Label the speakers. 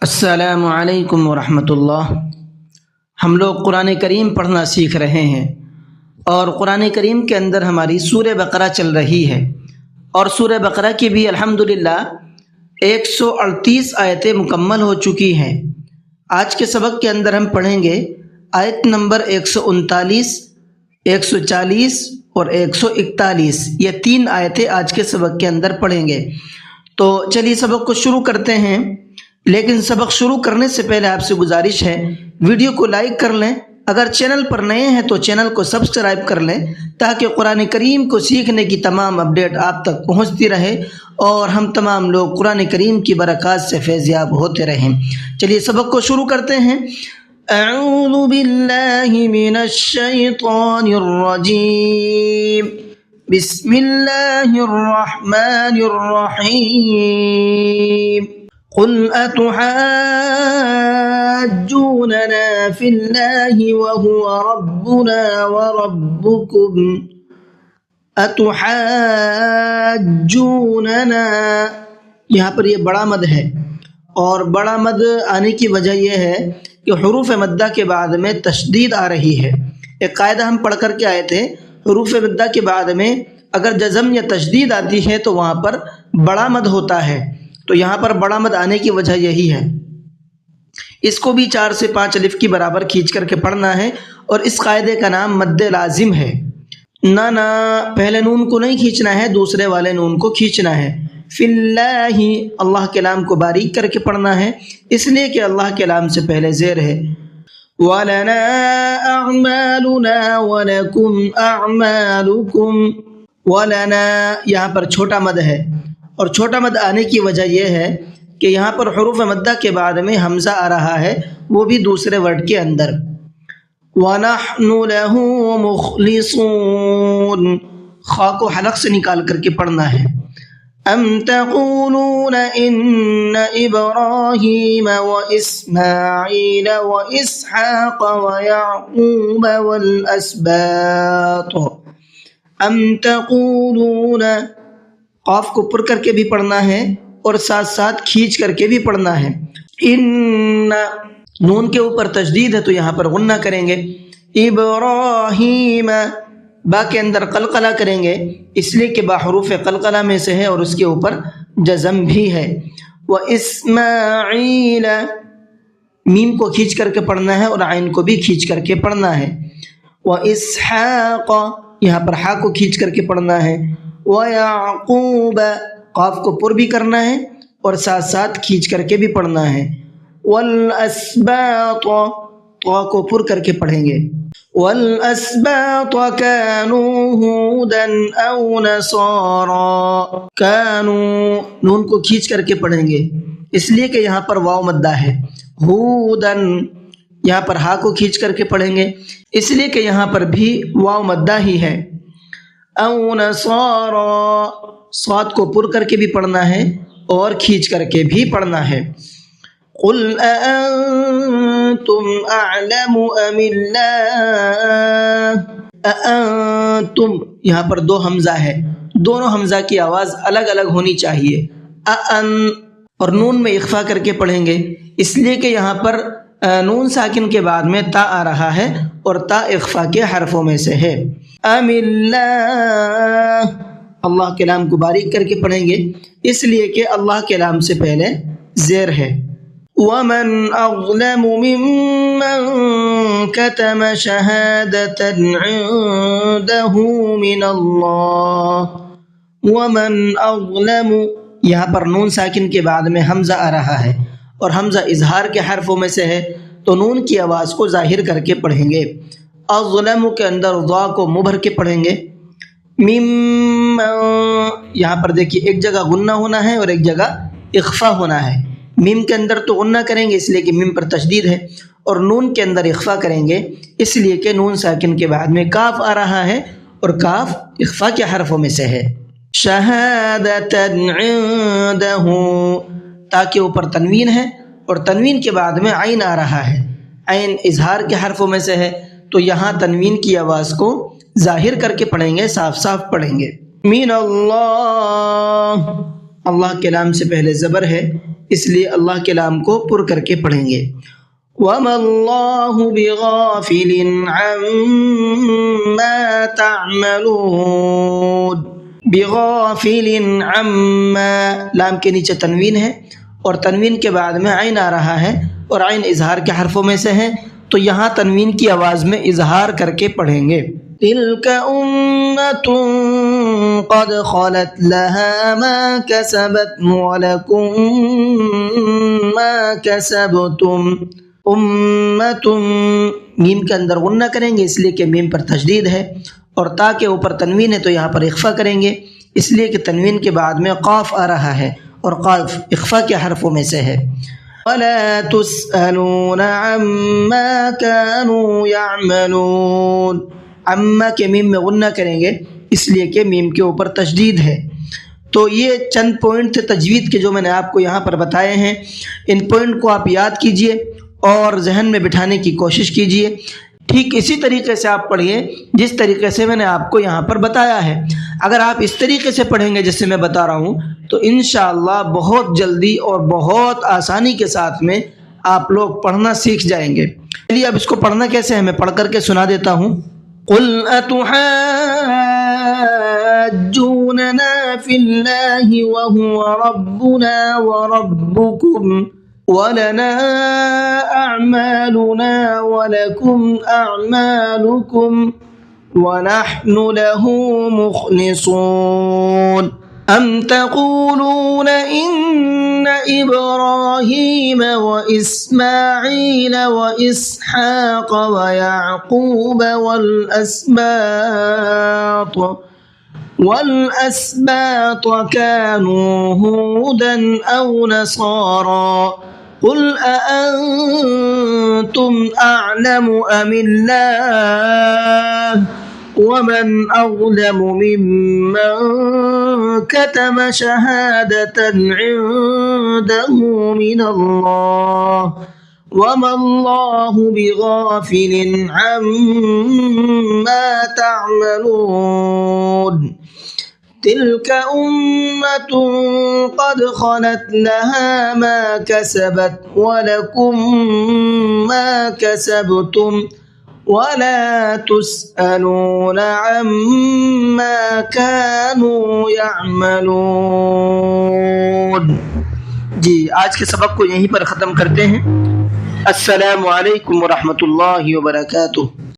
Speaker 1: السلام علیکم ورحمۃ اللہ۔ ہم لوگ قرآن کریم پڑھنا سیکھ رہے ہیں اور قرآن کریم کے اندر ہماری سورہ بقرہ چل رہی ہے اور سورہ بقرہ کی بھی الحمدللہ 138 آیتیں مکمل ہو چکی ہیں۔ آج کے سبق کے اندر ہم پڑھیں گے آیت نمبر 139، 140 اور 141۔ یہ 3 آیتیں آج کے سبق کے اندر پڑھیں گے۔ تو چلیے سبق کو شروع کرتے ہیں، لیکن سبق شروع کرنے سے پہلے آپ سے گزارش ہے ویڈیو کو لائک کر لیں، اگر چینل پر نئے ہیں تو چینل کو سبسکرائب کر لیں تاکہ قرآن کریم کو سیکھنے کی تمام اپڈیٹ آپ تک پہنچتی رہے اور ہم تمام لوگ قرآن کریم کی برکات سے فیض یاب ہوتے رہیں۔ چلیے سبق کو شروع کرتے ہیں۔ اعوذ باللہ من الشیطان الرجیم، بسم اللہ الرحمن الرحیم۔ قل اتحاجوننا فی اللہ وهو ربنا وربکم اتحاجوننا، یہاں پر یہ بڑا مد ہے اور بڑا مد آنے کی وجہ یہ ہے کہ حروف مدہ کے بعد میں تشدید آ رہی ہے۔ ایک قاعدہ ہم پڑھ کر کے آئے تھے، حروف مدہ کے بعد میں اگر جزم یا تشدید آتی ہے تو وہاں پر بڑا مد ہوتا ہے، تو یہاں پر بڑا مد آنے کی وجہ یہی ہے۔ اس کو بھی 4 سے 5 الف کی برابر کھینچ کر کے پڑھنا ہے اور اس قاعدے کا نام مد لازم ہے۔ نہ پہلے نون کو نہیں کھینچنا ہے، دوسرے والے نون کو کھینچنا ہے۔ فی اللہ، اللہ کے نام کو باریک کر کے پڑھنا ہے، اس لیے کہ اللہ کے نام سے پہلے زیر ہے۔ وَلَنَا أَعْمَالُنَا وَلَكُمْ أَعْمَالُكُمْ، وَلَنَا یہاں پر چھوٹا مد ہے اور چھوٹا مد آنے کی وجہ یہ ہے کہ یہاں پر حروف مدہ کے بعد میں حمزہ آ رہا ہے، وہ بھی دوسرے ورڈ کے اندر۔ وَنَحْنُ لَهُ مُخْلِصُونَ، خا کو حلق سے نکال کر کے پڑھنا ہے۔ أَمْ تَقُولُونَ إِنَّ إِبْرَاهِيمَ وَإِسْمَاعِيلَ وَإِسْحَاقَ وَيَعْقُوبَ وَالْأَسْبَاطِ، أَمْ تَقُولُونَ، قاف کو پر کر کے بھی پڑھنا ہے اور ساتھ ساتھ کھینچ کر کے بھی پڑھنا ہے۔ ان، نون کے اوپر تشدید ہے تو یہاں پر غنہ کریں گے۔ ابراہیم، با کے اندر قلقلہ کریں گے، اس لیے کہ با حروف قلقلہ میں سے ہے اور اس کے اوپر جزم بھی ہے۔ واسماعیل، میم کو کھینچ کر کے پڑھنا ہے اور عین کو بھی کھینچ کر کے پڑھنا ہے۔ واسحاق، یہاں پر ہا کو کھینچ کر کے پڑھنا ہے۔ وَيَعْقُوبَ، قاف کو پر بھی کرنا ہے اور ساتھ ساتھ کھینچ کر کے بھی پڑھنا ہے۔ وَالْأَسْبَاطَ، طا کو پر کر کے پڑھیں گے۔ وَالْأَسْبَاطَ كَانُوا هُودًا أَوْ نَصَارَىٰ، كَانُوا، نون کو کھینچ کر کے پڑھیں گے، اس لیے کہ یہاں پر واو مدہ ہے۔ هُودًا، یہاں پر ہا کو کھینچ کر کے پڑھیں گے، اس لیے کہ یہاں پر بھی واو مدہ ہی ہے۔ او نصارا، صاد کو پر کر کے بھی پڑھنا ہے اور کھینچ کر کے بھی پڑھنا ہے۔ قل اانتم اعلم ام اللہ، اانتم، یہاں پر 2 حمزہ ہے، دونوں حمزہ کی آواز الگ الگ ہونی چاہیے۔ ان، اور نون میں اخفا کر کے پڑھیں گے، اس لیے کہ یہاں پر نون ساکن کے بعد میں تا آ رہا ہے اور تا اخفا کے حرفوں میں سے ہے۔ ام اللہ، اللہ کے نام کو باریک کر کے پڑھیں گے، اس لیے کہ اللہ کے نام سے پہلے زیر ہے۔ ومن اظلم ممن كتم شهادة عنده من اللہ، ومن اظلم، یہاں پر نون ساکن کے بعد میں حمزہ آ رہا ہے اور حمزہ اظہار کے حرفوں میں سے ہے تو نون کی آواز کو ظاہر کر کے پڑھیں گے۔ اظلم کے اندر ضا کو مبھر کے پڑھیں گے۔ مم، یہاں پر دیکھیے ایک جگہ غنہ ہونا ہے اور ایک جگہ اخفا ہونا ہے۔ میم کے اندر تو غنہ کریں گے اس لیے کہ میم پر تشدید ہے، اور نون کے اندر اخفا کریں گے اس لیے کہ نون ساکن کے بعد میں کاف آ رہا ہے اور کاف اخفا کے حرفوں میں سے ہے۔ شہادۃ عندہ، تا کے اوپر تنوین ہے اور تنوین کے بعد میں عین آ رہا ہے، عین اظہار کے حرفوں میں سے ہے تو یہاں تنوین کی آواز کو ظاہر کر کے پڑھیں گے، صاف صاف پڑھیں گے۔ من اللہ، اللہ کے نام سے پہلے زبر ہے، اس لیے اللہ کے لام کو پر کر کے پڑھیں گے. وَمَا اللَّهُ بِغَافِلٍ عَمَّا تَعْمَلُونَ. بِغَافِلٍ عَمَّا، لام کے نیچے تنوین ہے اور تنوین کے بعد میں عین آ رہا ہے اور عین اظہار کے حرفوں میں سے ہے، تو یہاں تنوین کی آواز میں اظہار کر کے پڑھیں گے. تِلْكَ أُمَّةٌ قَدْ خَلَتْ لَهَا مَا كَسَبَتْ وَلَكُمْ مَا كَسَبْتُمْ. امت، میم کے اندر غنہ کریں گے اس لیے کہ میم پر تشدید ہے، اور تا کے اوپر تنوین ہے تو یہاں پر اخفا کریں گے اس لیے کہ تنوین کے بعد میں قاف آ رہا ہے اور قاف اخفا کے حرفوں میں سے ہے. وَلَا تُسْأَلُونَ عَمَّا كَانُوا يَعْمَلُونَ. عما کے میم میں غنہ کریں گے اس لیے کہ میم کے اوپر تشدید ہے. تو یہ چند پوائنٹ تھے تجوید کے جو میں نے آپ کو یہاں پر بتائے ہیں. ان پوائنٹ کو آپ یاد کیجئے اور ذہن میں بٹھانے کی کوشش کیجئے. ٹھیک اسی طریقے سے آپ پڑھیے جس طریقے سے میں نے آپ کو یہاں پر بتایا ہے. اگر آپ اس طریقے سے پڑھیں گے جیسے میں بتا رہا ہوں تو انشاءاللہ بہت جلدی اور بہت آسانی کے ساتھ میں آپ لوگ پڑھنا سیکھ جائیں گے. چلیے اب اس کو پڑھنا کیسے ہے میں پڑھ کر کے سنا دیتا ہوں. قُلْ أَتُحَاجُّونَنَا فِي اللَّهِ وَهُوَ رَبُّنَا وَرَبُّكُمْ وَلَنَا أَعْمَالُنَا وَلَكُمْ أَعْمَالُكُمْ وَنَحْنُ لَهُ مُخْلِصُونَ. أَمْ تَقُولُونَ إِنَّ إِبْرَاهِيمَ وَإِسْمَاعِيلَ وَإِسْحَاقَ وَيَعْقُوبَ وَالْأَسْبَاطَ كَانُوا هُودًا أَوْ نَصَارَى. قُلْ أَأَنْتُمْ أَعْلَمُ أَمِ اللَّهُ وَمَنْ أَظْلَمُ مِمَّنْ كَتَمَ شَهَادَةً عِنْدَهُ مِنَ اللَّهِ وَمَا اللَّهُ بِغَافِلٍ عَمَّا تَعْمَلُونَ. تِلْكَ أُمَّةٌ قَدْ خَلَتْ لَهَا مَا كَسَبَتْ وَلَكُمْ مَا كَسَبْتُمْ وَلَا تُسْأَلُونَ عَمَّا كَانُوا يَعْمَلُونَ. جی آج کے سبق کو یہیں پر ختم کرتے ہیں. السلام علیکم ورحمۃ اللہ وبرکاتہ.